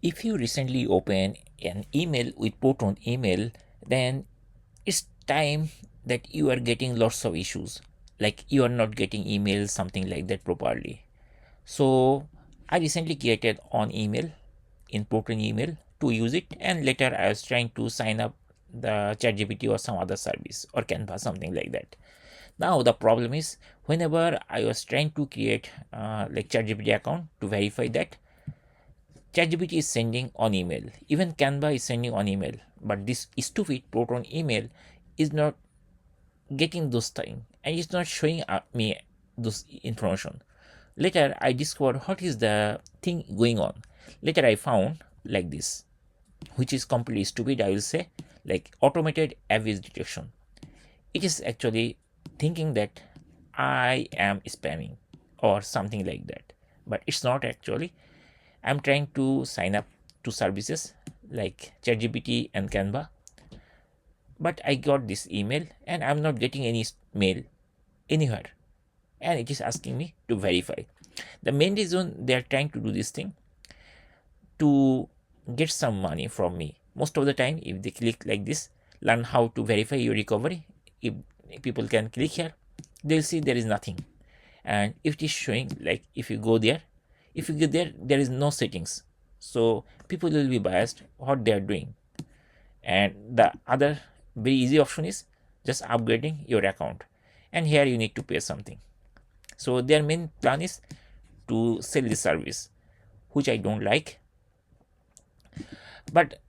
If you recently open an email with Proton email, then it's time that you are getting lots of issues, like you are not getting emails, something like that properly. So I recently created an email in Proton email to use it, and later I was trying to sign up the ChatGPT or some other service or Canva, something like that. Now the problem is, whenever I was trying to create like ChatGPT account to verify that, ChatGPT is sending on email. Even Canva is sending on email. But this stupid Proton email is not getting those things, and it's not showing me those information. Later, I discovered what is the thing going on. Later, I found like this, which is completely stupid, I will say, like automated average detection. It is actually thinking that I am spamming or something like that, but it's not actually. I'm trying to sign up to services like ChatGPT and Canva, but I got this email and I'm not getting any mail anywhere, and it is asking me to verify. The main reason they are trying to do this thing to get some money from me. Most of the time, if they click like this, learn how to verify your recovery, if people can click here, they'll see there is nothing. And if it is showing, like if you go there, if you get there, there is no settings. So people will be biased what they are doing. And the other very easy option is just upgrading your account. And here you need to pay something. So their main plan is to sell this service, which I don't like. But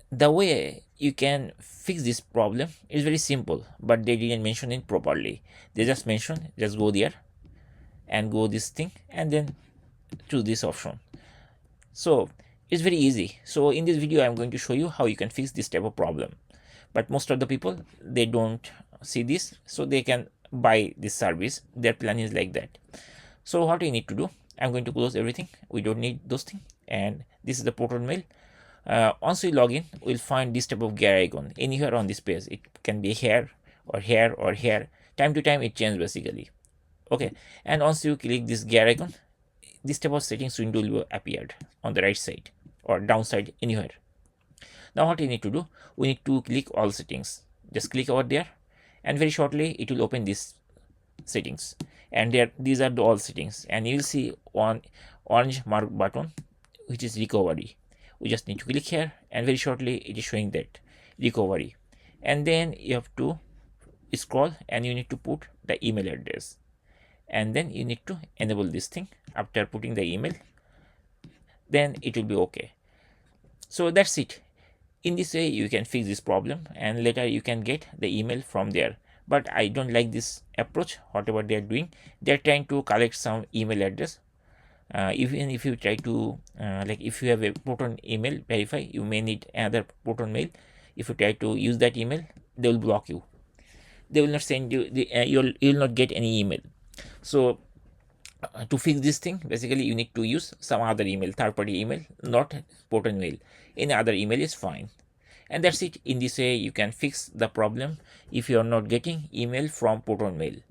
the way you can fix this problem is very simple, but they didn't mention it properly. They just mentioned just go there and go this thing and then choose this option. So it's very easy. So in this video I'm going to show you how you can fix this type of problem. But most of the people, they don't see this, so they can buy this service. Their plan is like that. So what we need to do, I'm going to close everything. We don't need those things. And this is the ProtonMail. Once we log in, we'll find this type of gear icon anywhere on this page. It can be here or here or here. Time to time it changes basically. Okay, and once you click this gear icon, this type of settings window will appear on the right side or downside anywhere. Now what we need to do, we need to click all settings. Just click over there, and very shortly it will open these settings. And there, these are the all settings, and you will see one orange mark button which is recovery. We just need to click here, and very shortly it is showing that recovery. And then you have to scroll and you need to put the email address, and then you need to enable this thing. After putting the email, then it will be okay. So that's it. In this way you can fix this problem, and later you can get the email from there. But I don't like this approach. Whatever they are doing, they are trying to collect some email address. Even if you try to like if you have a Proton email verify, you may need another ProtonMail. If you try to use that email, they will block you. They will not send you the you'll not get any email. So to fix this thing, basically you need to use some other email, third-party email, not ProtonMail. Any other email is fine. And that's it. In this way you can fix the problem if you are not getting email from ProtonMail.